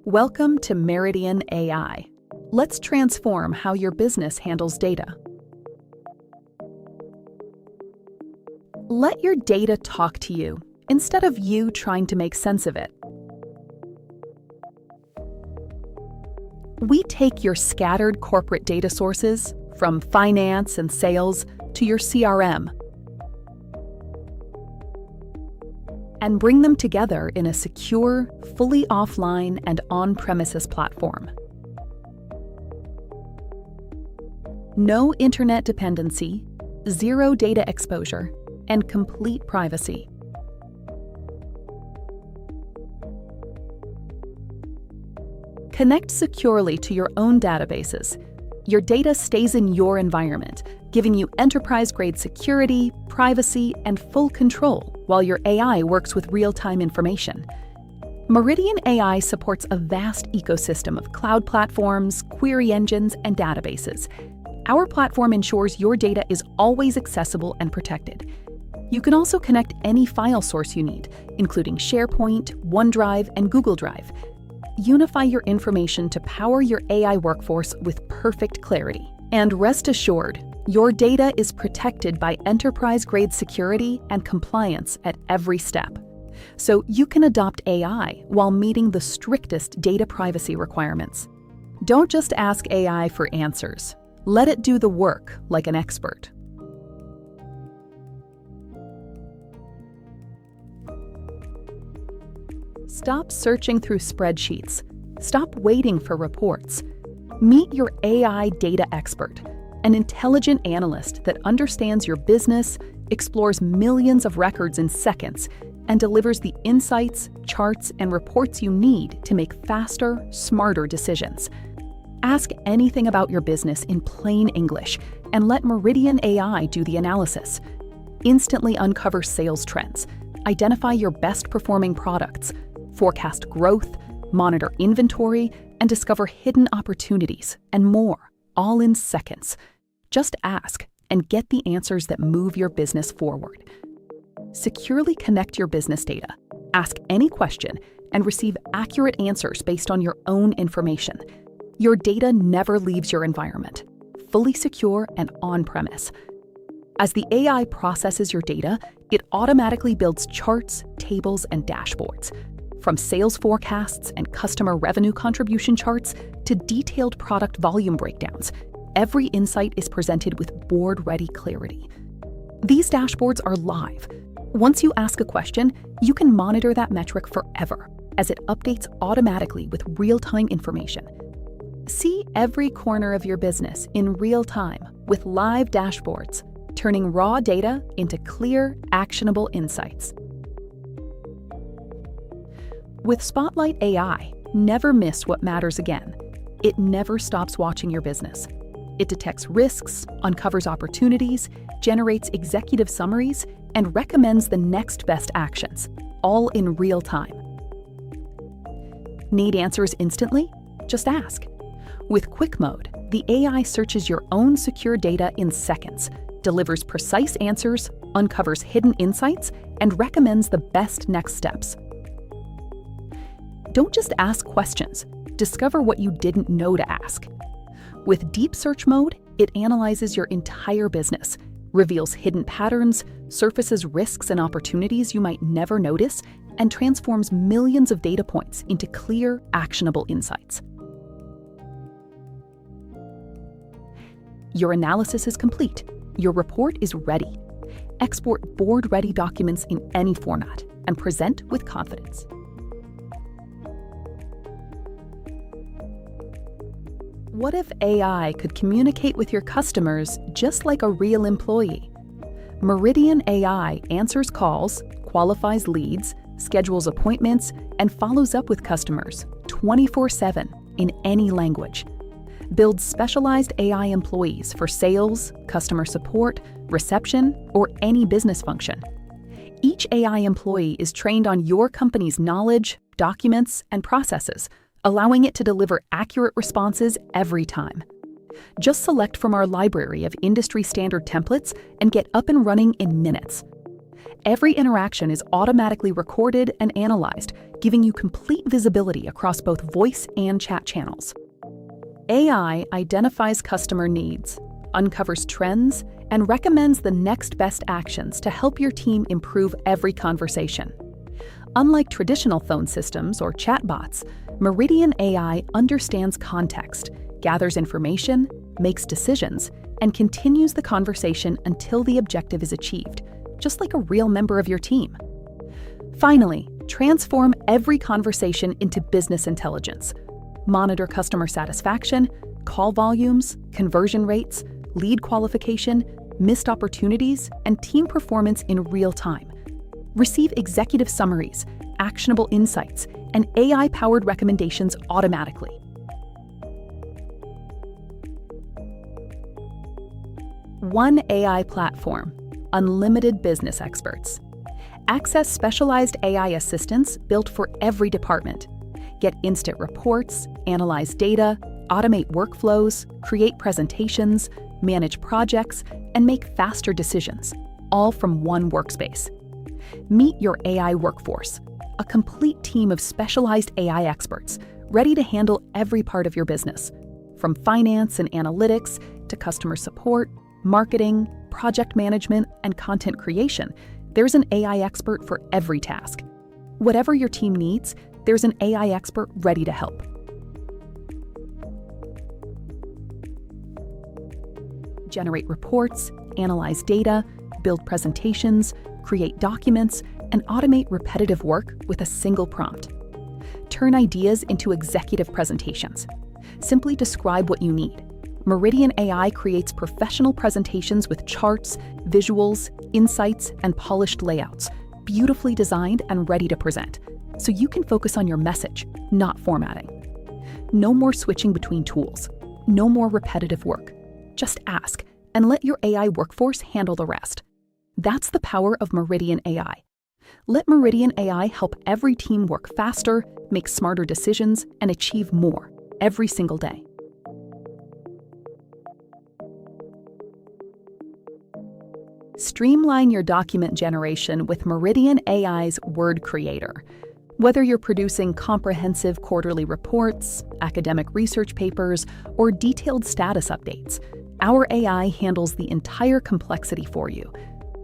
Welcome to Meridyen AI. Let's transform how your business handles data. Let your data talk to you instead of you trying to make sense of it. We take your scattered corporate data sources, from finance and sales to your CRM, and bring them together in a secure, fully offline and on-premises platform. No internet dependency, zero data exposure, and complete privacy. Connect securely to your own databases. Your data stays in your environment, giving you enterprise-grade security, privacy, and full control while your AI works with real-time information. Meridyen AI supports a vast ecosystem of cloud platforms, query engines, and databases. Our platform ensures your data is always accessible and protected. You can also connect any file source you need, including SharePoint, OneDrive, and Google Drive. Unify your information to power your AI workforce with perfect clarity. And rest assured, your data is protected by enterprise-grade security and compliance at every step. So you can adopt AI while meeting the strictest data privacy requirements. Don't just ask AI for answers. Let it do the work like an expert. Stop searching through spreadsheets. Stop waiting for reports. Meet your AI data expert, an intelligent analyst that understands your business, explores millions of records in seconds, and delivers the insights, charts, and reports you need to make faster, smarter decisions. Ask anything about your business in plain English and let Meridyen AI do the analysis. Instantly uncover sales trends, identify your best-performing products, forecast growth, monitor inventory, and discover hidden opportunities, and more, all in seconds. Just ask and get the answers that move your business forward. Securely connect your business data, ask any question, and receive accurate answers based on your own information. Your data never leaves your environment, fully secure and on-premise. As the AI processes your data, it automatically builds charts, tables, and dashboards. From sales forecasts and customer revenue contribution charts to detailed product volume breakdowns, every insight is presented with board-ready clarity. These dashboards are live. Once you ask a question, you can monitor that metric forever, as it updates automatically with real-time information. See every corner of your business in real time with live dashboards, turning raw data into clear, actionable insights. With Spotlight AI, never miss what matters again. It never stops watching your business. It detects risks, uncovers opportunities, generates executive summaries, and recommends the next best actions, all in real time. Need answers instantly? Just ask. With Quick Mode, the AI searches your own secure data in seconds, delivers precise answers, uncovers hidden insights, and recommends the best next steps. Don't just ask questions. Discover what you didn't know to ask. With Deep Search Mode, it analyzes your entire business, reveals hidden patterns, surfaces risks and opportunities you might never notice, and transforms millions of data points into clear, actionable insights. Your analysis is complete. Your report is ready. Export board-ready documents in any format and present with confidence. What if AI could communicate with your customers just like a real employee? Meridyen AI answers calls, qualifies leads, schedules appointments, and follows up with customers 24/7 in any language. Builds specialized AI employees for sales, customer support, reception, or any business function. Each AI employee is trained on your company's knowledge, documents, and processes, allowing it to deliver accurate responses every time. Just select from our library of industry-standard templates and get up and running in minutes. Every interaction is automatically recorded and analyzed, giving you complete visibility across both voice and chat channels. AI identifies customer needs, uncovers trends, and recommends the next best actions to help your team improve every conversation. Unlike traditional phone systems or chatbots, Meridyen AI understands context, gathers information, makes decisions, and continues the conversation until the objective is achieved, just like a real member of your team. Finally, transform every conversation into business intelligence. Monitor customer satisfaction, call volumes, conversion rates, lead qualification, missed opportunities, and team performance in real time. Receive executive summaries, actionable insights, and AI-powered recommendations automatically. One AI platform, unlimited business experts. Access specialized AI assistants built for every department. Get instant reports, analyze data, automate workflows, create presentations, manage projects, and make faster decisions, all from one workspace. Meet your AI workforce, a complete team of specialized AI experts ready to handle every part of your business, from finance and analytics to customer support, marketing, project management, and content creation. There's an AI expert for every task. Whatever your team needs, there's an AI expert ready to help. Generate reports, analyze data, build presentations, create documents, and automate repetitive work with a single prompt. Turn ideas into executive presentations. Simply describe what you need. Meridyen AI creates professional presentations with charts, visuals, insights, and polished layouts, beautifully designed and ready to present, so you can focus on your message, not formatting. No more switching between tools. No more repetitive work. Just ask, and let your AI workforce handle the rest. That's the power of Meridyen AI. Let Meridyen AI help every team work faster, make smarter decisions, and achieve more every single day. Streamline your document generation with Meridyen AI's Word Creator. Whether you're producing comprehensive quarterly reports, academic research papers, or detailed status updates, our AI handles the entire complexity for you.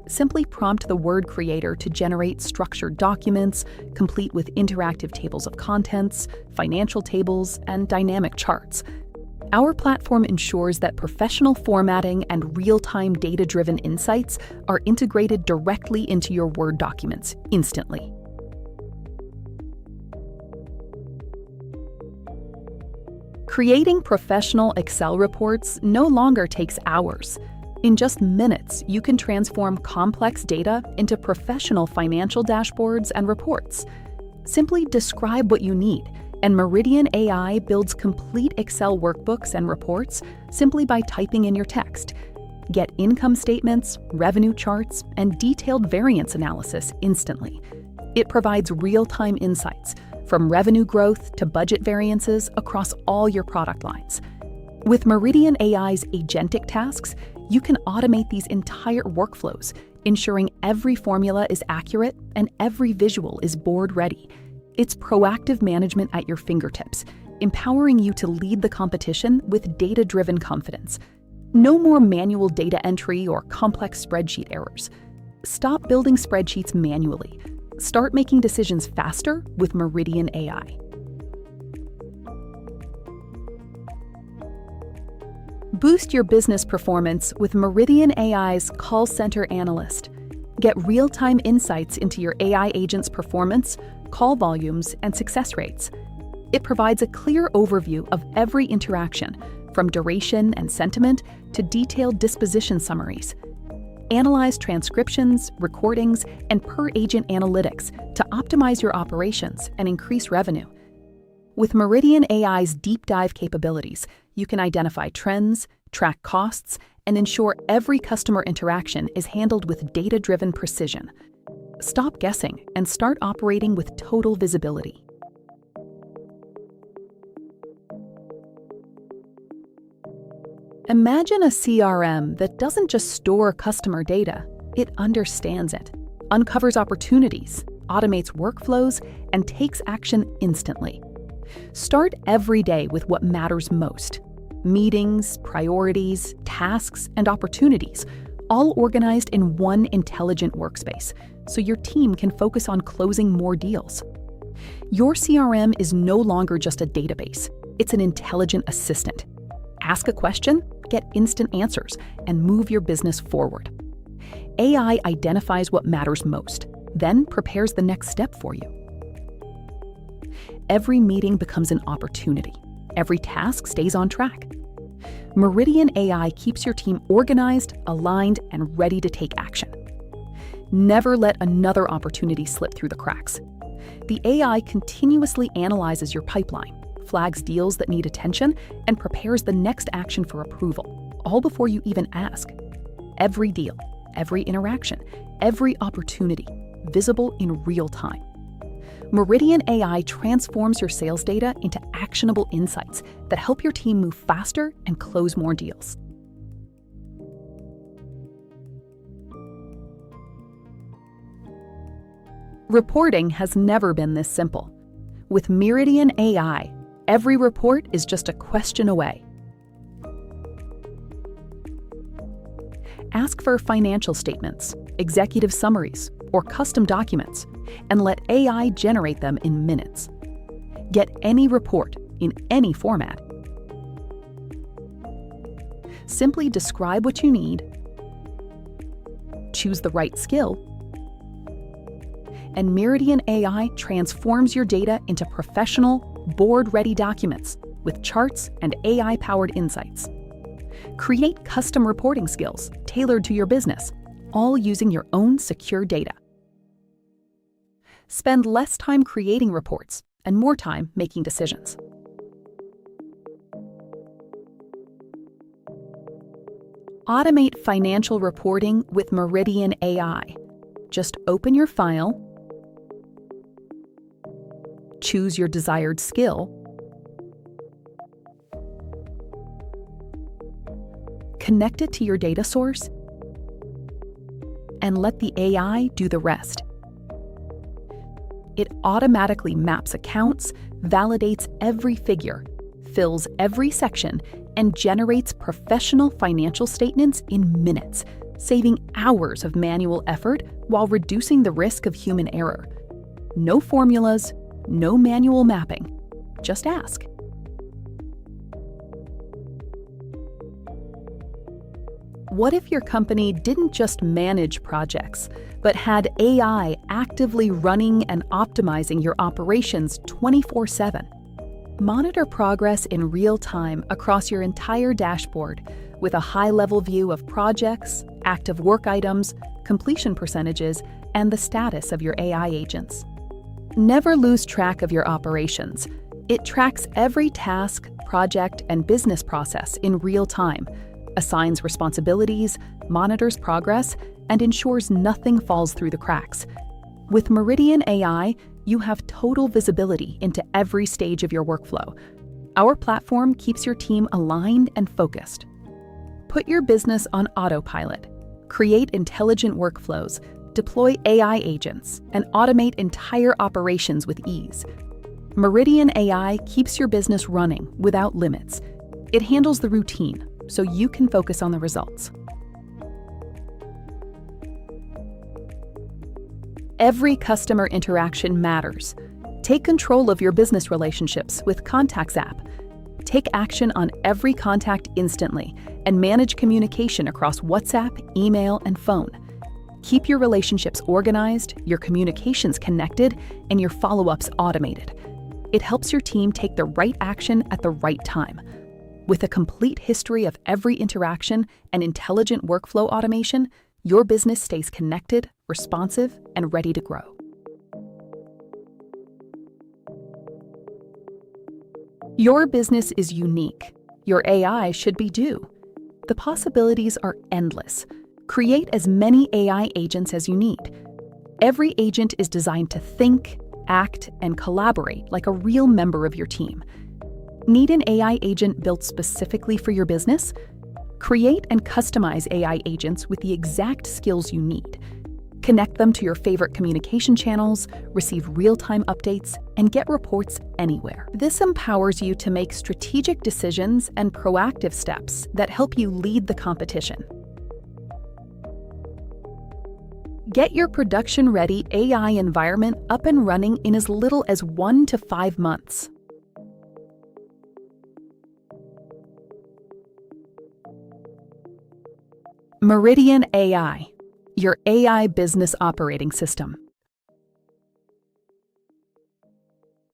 Simply prompt the Word Creator to generate structured documents, complete with interactive tables of contents, financial tables, and dynamic charts. Our platform ensures that professional formatting and real-time data-driven insights are integrated directly into your Word documents instantly. Creating professional Excel reports no longer takes hours. In just minutes, you can transform complex data into professional financial dashboards and reports. Simply describe what you need, and Meridyen AI builds complete Excel workbooks and reports simply by typing in your text. Get income statements, revenue charts, and detailed variance analysis instantly. It provides real-time insights, from revenue growth to budget variances across all your product lines. With Meridyen AI's agentic tasks, you can automate these entire workflows, ensuring every formula is accurate and every visual is board-ready. It's proactive management at your fingertips, empowering you to lead the competition with data-driven confidence. No more manual data entry or complex spreadsheet errors. Stop building spreadsheets manually. Start making decisions faster with Meridyen AI. Boost your business performance with Meridyen AI's Call Center Analyst. Get real-time insights into your AI agent's performance, call volumes, and success rates. It provides a clear overview of every interaction, from duration and sentiment to detailed disposition summaries. Analyze transcriptions, recordings, and per-agent analytics to optimize your operations and increase revenue. With Meridyen AI's deep dive capabilities, you can identify trends, track costs, and ensure every customer interaction is handled with data-driven precision. Stop guessing and start operating with total visibility. Imagine a CRM that doesn't just store customer data, it understands it, uncovers opportunities, automates workflows, and takes action instantly. Start every day with what matters most: meetings, priorities, tasks, and opportunities, all organized in one intelligent workspace, so your team can focus on closing more deals. Your CRM is no longer just a database. It's an intelligent assistant. Ask a question, get instant answers, and move your business forward. AI identifies what matters most, then prepares the next step for you. Every meeting becomes an opportunity. Every task stays on track. Meridyen AI keeps your team organized, aligned, and ready to take action. Never let another opportunity slip through the cracks. The AI continuously analyzes your pipeline, flags deals that need attention, and prepares the next action for approval, all before you even ask. Every deal, every interaction, every opportunity, visible in real time. Meridyen AI transforms your sales data into actionable insights that help your team move faster and close more deals. Reporting has never been this simple. With Meridyen AI, every report is just a question away. Ask for financial statements, executive summaries, or custom documents, and let AI generate them in minutes. Get any report in any format. Simply describe what you need, choose the right skill, and Meridyen AI transforms your data into professional, board-ready documents with charts and AI-powered insights. Create custom reporting skills tailored to your business, all using your own secure data. Spend less time creating reports and more time making decisions. Automate financial reporting with Meridyen AI. Just open your file, choose your desired skill, connect it to your data source, and let the AI do the rest. It automatically maps accounts, validates every figure, fills every section, and generates professional financial statements in minutes, saving hours of manual effort while reducing the risk of human error. No formulas, no manual mapping. Just ask. What if your company didn't just manage projects, but had AI actively running and optimizing your operations 24/7? Monitor progress in real time across your entire dashboard with a high-level view of projects, active work items, completion percentages, and the status of your AI agents. Never lose track of your operations. It tracks every task, project, and business process in real time, assigns responsibilities, monitors progress, and ensures nothing falls through the cracks. With Meridyen AI, you have total visibility into every stage of your workflow. Our platform keeps your team aligned and focused. Put your business on autopilot. Create intelligent workflows, deploy AI agents, and automate entire operations with ease. Meridyen AI keeps your business running without limits. It handles the routine, so you can focus on the results. Every customer interaction matters. Take control of your business relationships with Contacts app. Take action on every contact instantly and manage communication across WhatsApp, email, and phone. Keep your relationships organized, your communications connected, and your follow-ups automated. It helps your team take the right action at the right time. With a complete history of every interaction and intelligent workflow automation, your business stays connected, responsive, and ready to grow. Your business is unique. Your AI should be too. The possibilities are endless. Create as many AI agents as you need. Every agent is designed to think, act, and collaborate like a real member of your team. Need an AI agent built specifically for your business? Create and customize AI agents with the exact skills you need. Connect them to your favorite communication channels, receive real-time updates, and get reports anywhere. This empowers you to make strategic decisions and proactive steps that help you lead the competition. Get your production-ready AI environment up and running in as little as 1 to 5 months. Meridyen AI, your AI business operating system.